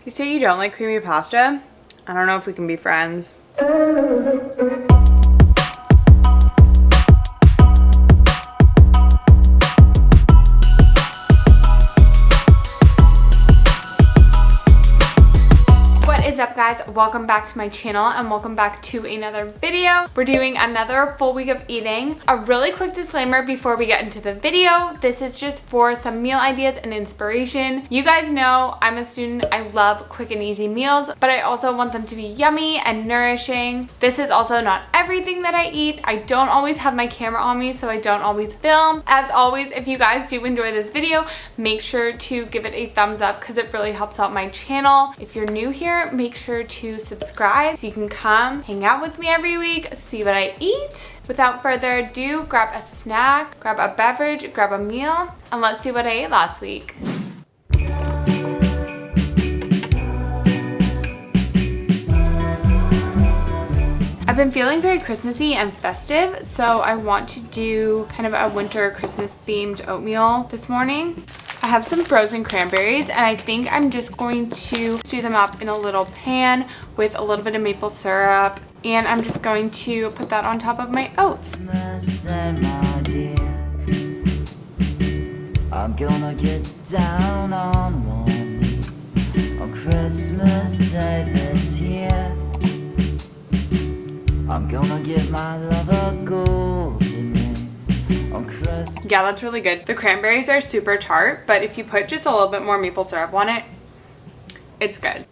You say you don't like creamy pasta? I don't know if we can be friends. What is up, guys? Welcome back to my channel and welcome back to another video. We're doing another full week of eating. A really quick disclaimer before we get into the video. This is just for some meal ideas and inspiration. You guys know I'm a student. I love quick and easy meals, but I also want them to be yummy and nourishing. This is also not everything that I eat. I don't always have my camera on me, so I don't always film. As always, if you guys do enjoy this video, make sure to give it a thumbs up because it really helps out my channel. If you're new here, make sure to subscribe so you can come hang out with me every week, see what I eat. Without further ado, grab a snack, grab a beverage, grab a meal, and let's see what I ate last week. I've been feeling very Christmassy and festive, so I want to do kind of a winter Christmas themed oatmeal this morning. I have some frozen cranberries and I think I'm just going to stew them up in a little pan with a little bit of maple syrup, and I'm just going to put that on top of my oats. I'm gonna get down on one knee on Christmas Day this year. I'm gonna give my love a golden ring on Christmas. Yeah, that's really good. The cranberries are super tart, but if you put just a little bit more maple syrup on it, it's good.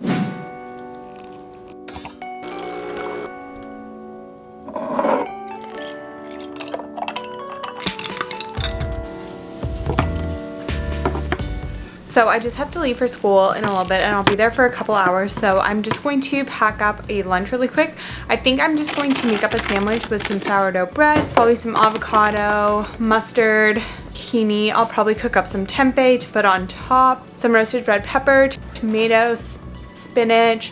So I just have to leave for school in a little bit and I'll be there for a couple hours. So I'm just going to pack up a lunch really quick. I think I'm just going to make up a sandwich with some sourdough bread, probably some avocado, mustard, tahini. I'll probably cook up some tempeh to put on top, some roasted red pepper, tomatoes, spinach.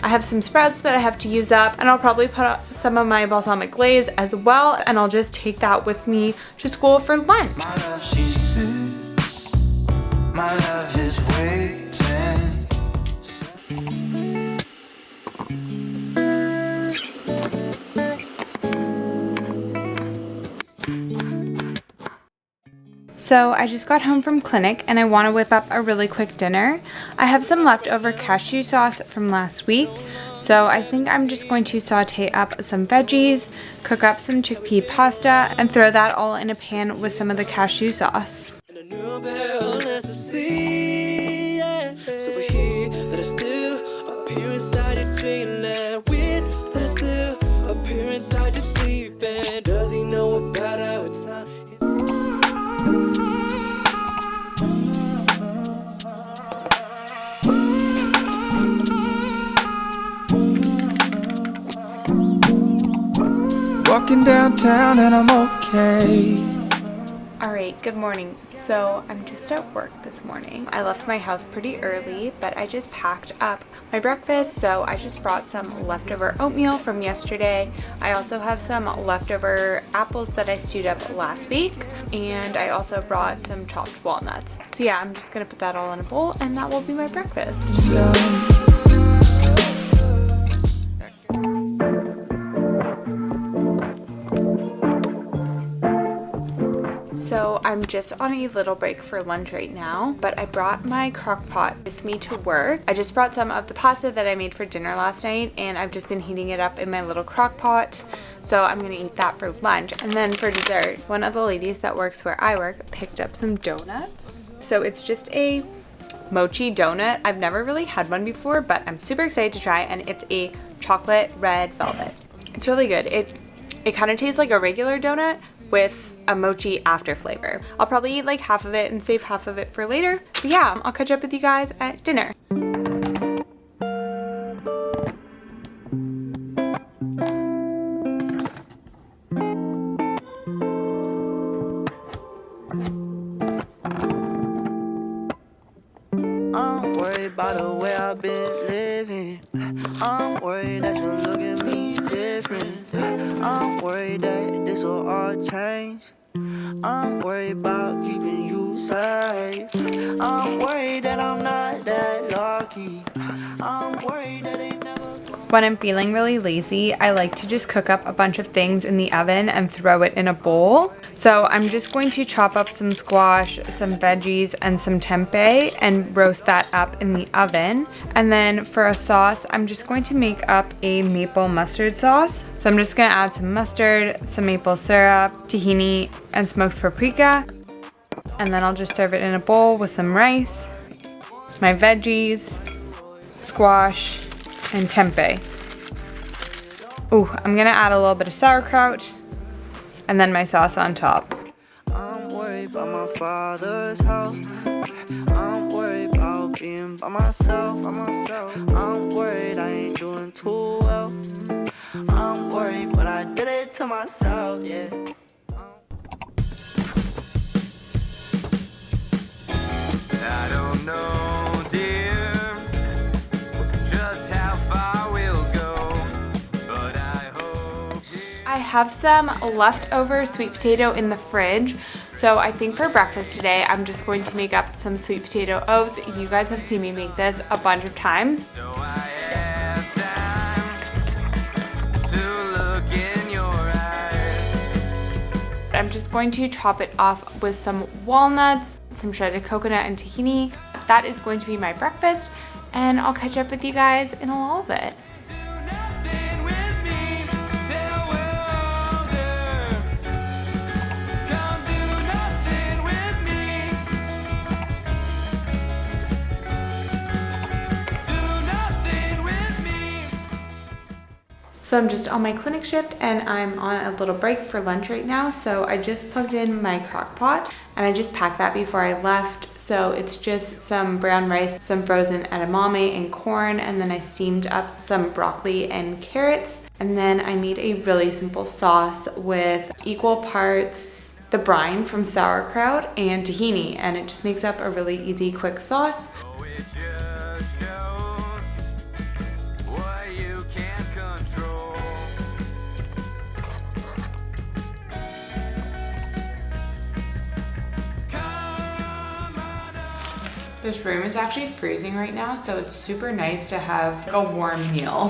I have some sprouts that I have to use up, and I'll probably put up some of my balsamic glaze as well, and I'll just take that with me to school for lunch. My love is waiting. So I just got home from clinic and I want to whip up a really quick dinner. I have some leftover cashew sauce from last week, so I think I'm just going to saute up some veggies, cook up some chickpea pasta, and throw that all in a pan with some of the cashew sauce. Walking downtown and I'm okay. Alright, good morning. So I'm just at work this morning. I left my house pretty early, but I just packed up my breakfast. So I just brought some leftover oatmeal from yesterday. I also have some leftover apples that I stewed up last week. And I also brought some chopped walnuts. So yeah, I'm just going to put that all in a bowl and that will be my breakfast. So I'm just on a little break for lunch right now, but I brought my crock pot with me to work. I just brought some of the pasta that I made for dinner last night, and I've just been heating it up in my little crock pot. So I'm gonna eat that for lunch. And then for dessert, one of the ladies that works where I work picked up some donuts. So it's just a mochi donut. I've never really had one before, but I'm super excited to try, and it's a chocolate red velvet. It's really good. It kind of tastes like a regular donut with a mochi after flavor. I'll probably eat like half of it and save half of it for later. But yeah, I'll catch up with you guys at dinner. I'm worried about the way I've been living. I'm worried that you look at me different. I'm worried that this will all change. I'm worried about keeping you safe. I'm worried that I'm not that lucky. I'm worried that they never. When I'm feeling really lazy, I like to just cook up a bunch of things in the oven and throw it in a bowl. So I'm just going to chop up some squash, some veggies, and some tempeh and roast that up in the oven. And then for a sauce, I'm just going to make up a maple mustard sauce. So I'm just gonna add some mustard, some maple syrup, tahini, and smoked paprika. And then I'll just serve it in a bowl with some rice, my veggies, squash, and tempeh. Ooh, I'm gonna add a little bit of sauerkraut and then my sauce on top. I'm worried about my father's health. I'm worried about being by myself. I'm worried I ain't doing too well. I'm worried, but I did it to myself, yeah. I don't know, dear, just how far we'll go, but I hope. I have some leftover sweet potato in the fridge, so I think for breakfast today I'm just going to make up some sweet potato oats. You guys have seen me make this a bunch of times. So I have time to look in your eyes. I'm just going to chop it off with some walnuts, some shredded coconut, and tahini. That is going to be my breakfast, and I'll catch up with you guys in a little bit. So I'm just on my clinic shift and I'm on a little break for lunch right now. So I just plugged in my crock pot and I just packed that before I left. So it's just some brown rice, some frozen edamame and corn, and then I steamed up some broccoli and carrots. And then I made a really simple sauce with equal parts the brine from sauerkraut and tahini, and it just makes up a really easy, quick sauce. This room is actually freezing right now, so it's super nice to have a warm meal.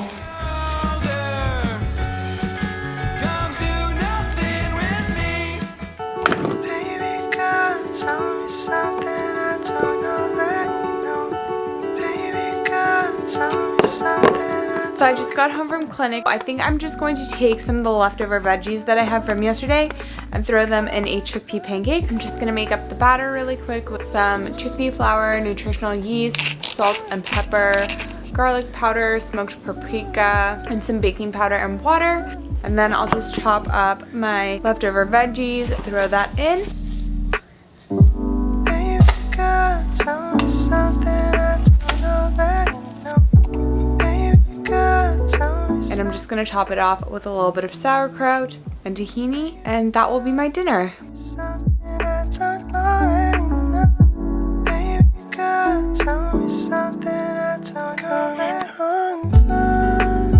So I just got home from clinic. I think I'm just going to take some of the leftover veggies that I have from yesterday and throw them in a chickpea pancake. I'm just gonna make up the batter really quick with some chickpea flour, nutritional yeast, salt and pepper, garlic powder, smoked paprika, and some baking powder and water. And then I'll just chop up my leftover veggies, throw that in. Baby girl, tell me something I don't already know. Baby girl, tell me. And I'm just gonna top it off with a little bit of sauerkraut and tahini, and that will be my dinner. Something I don't already know. Baby girl, tell me something I don't already undone.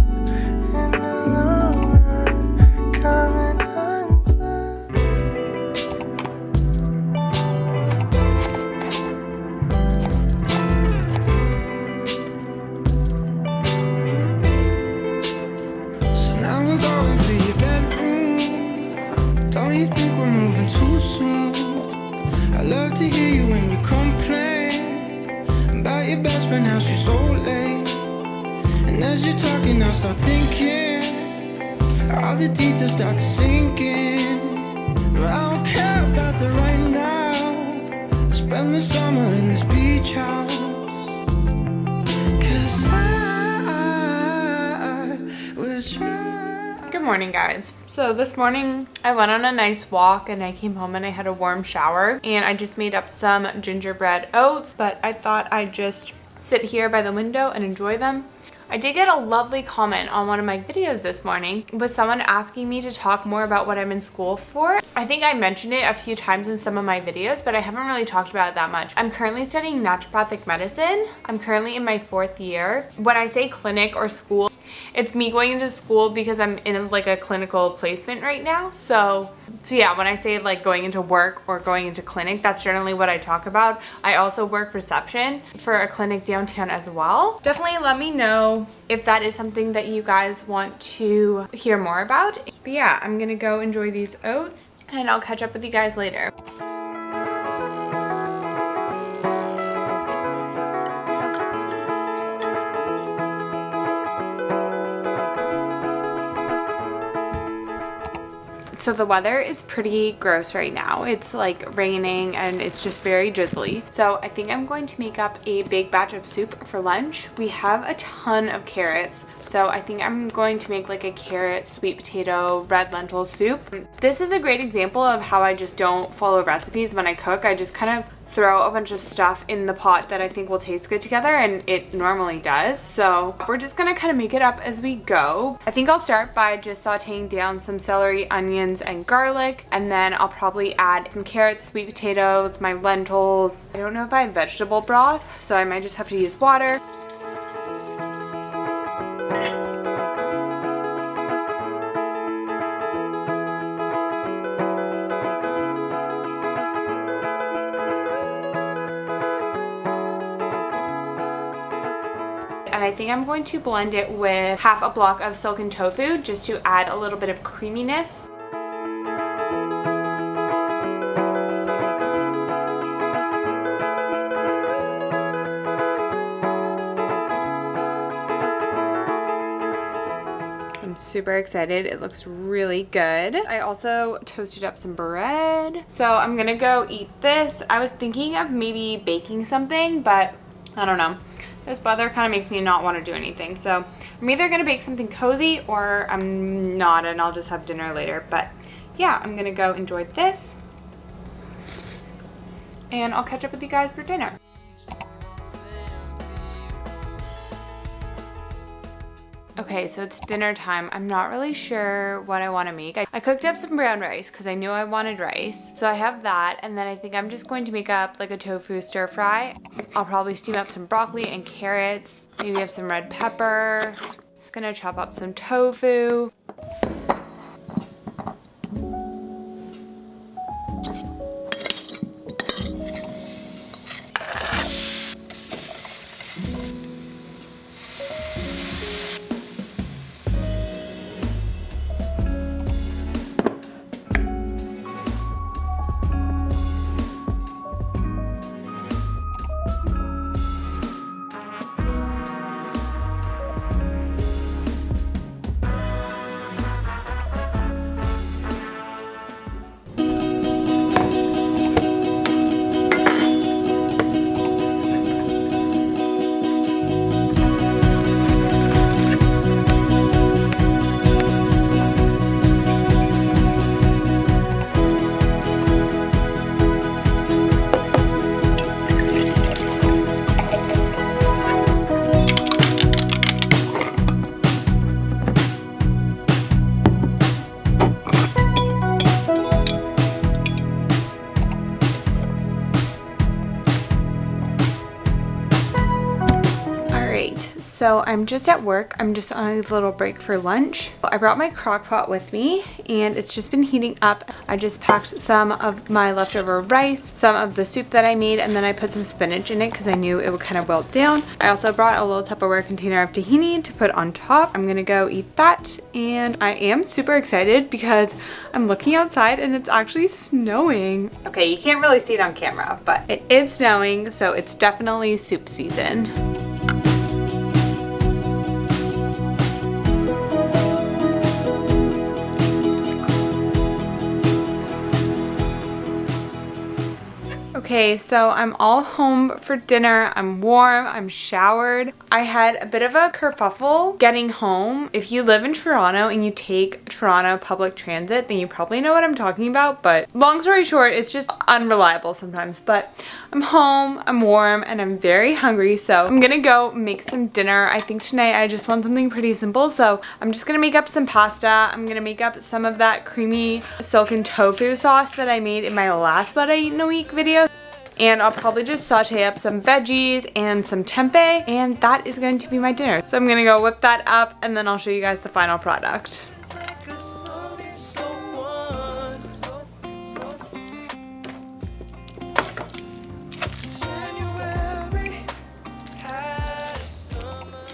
In the long run, coming undone. So now we're going to your bedroom. Don't you think we're moving too soon? I love to hear you when you complain about your best friend, how she's so late. And as you're talking, I start thinking, all the details start to sink in. But I don't care about the right now. Spend the summer in this beach house. 'Cause I was trying. Good morning, guys. So this morning I went on a nice walk and I came home and I had a warm shower, and I just made up some gingerbread oats, but I thought I'd just sit here by the window and enjoy them. I did get a lovely comment on one of my videos this morning with someone asking me to talk more about what I'm in school for. I think I mentioned it a few times in some of my videos, but I haven't really talked about it that much. I'm currently studying naturopathic medicine. I'm currently in my 4th year. When I say clinic or school, It's me going into school because I'm in like a clinical placement right now. So yeah, when I say like going into work or going into clinic, that's generally what I talk about. I also work reception for a clinic downtown as well. Definitely let me know if that is something that you guys want to hear more about. But yeah, I'm gonna go enjoy these oats and I'll catch up with you guys later. So the weather is pretty gross right now. It's like raining and it's just very drizzly. So I think I'm going to make up a big batch of soup for lunch. We have a ton of carrots. So I think I'm going to make like a carrot, sweet potato, red lentil soup. This is a great example of how I just don't follow recipes when I cook. I just kind of throw a bunch of stuff in the pot that I think will taste good together, and it normally does. So we're just gonna kind of make it up as we go. I think I'll start by just sauteing down some celery, onions, and garlic, and then I'll probably add some carrots, sweet potatoes, my lentils. I don't know if I have vegetable broth, so I might just have to use water. And I think I'm going to blend it with half a block of silken tofu just to add a little bit of creaminess. I'm super excited. It looks really good. I also toasted up some bread. So I'm gonna go eat this. I was thinking of maybe baking something, but I don't know. This weather kind of makes me not want to do anything. So I'm either going to bake something cozy or I'm not, and I'll just have dinner later. But yeah, I'm going to go enjoy this. And I'll catch up with you guys for dinner. Okay, so it's dinner time. I'm not really sure what I want to make. I cooked up some brown rice because I knew I wanted rice. So I have that, and then I think I'm just going to make up like a tofu stir fry. I'll probably steam up some broccoli and carrots. Maybe have some red pepper. Gonna chop up some tofu. So I'm just at work. I'm just on a little break for lunch. I brought my crock pot with me and it's just been heating up. I just packed some of my leftover rice, some of the soup that I made, and then I put some spinach in it because I knew it would kind of wilt down. I also brought a little Tupperware container of tahini to put on top. I'm gonna go eat that, and I am super excited because I'm looking outside and it's actually snowing. Okay, you can't really see it on camera, but it is snowing, so it's definitely soup season. Okay, so I'm all home for dinner. I'm warm, I'm showered. I had a bit of a kerfuffle getting home. If you live in Toronto and you take Toronto public transit, then you probably know what I'm talking about, but long story short, it's just unreliable sometimes. But I'm home, I'm warm, and I'm very hungry, so I'm gonna go make some dinner. I think tonight I just want something pretty simple, so I'm just gonna make up some pasta. I'm gonna make up some of that creamy silken tofu sauce that I made in my last What I Eat in a Week video. and I'll probably just saute up some veggies and some tempeh, and that is going to be my dinner. So I'm gonna go whip that up and then I'll show you guys the final product.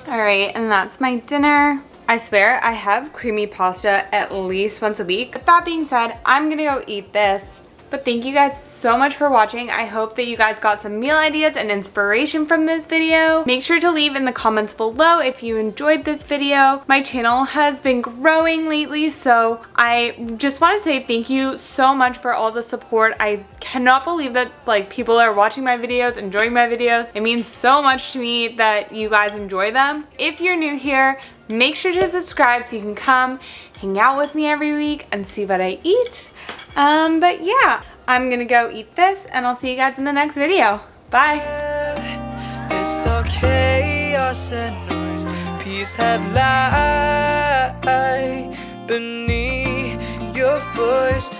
Alright, and that's my dinner. I swear I have creamy pasta at least once a week. With that being said, I'm gonna go eat this. But thank you guys so much for watching. I hope that you guys got some meal ideas and inspiration from this video. Make sure to leave in the comments below if you enjoyed this video. My channel has been growing lately, so I just want to say thank you so much for all the support. I cannot believe that like people are watching my videos, enjoying my videos. It means so much to me that you guys enjoy them. If you're new here, make sure to subscribe so you can come hang out with me every week and see what I eat. But yeah, I'm gonna go eat this and I'll see you guys in the next video. Bye. It's all chaos and noise. Peace had lie beneath your voice.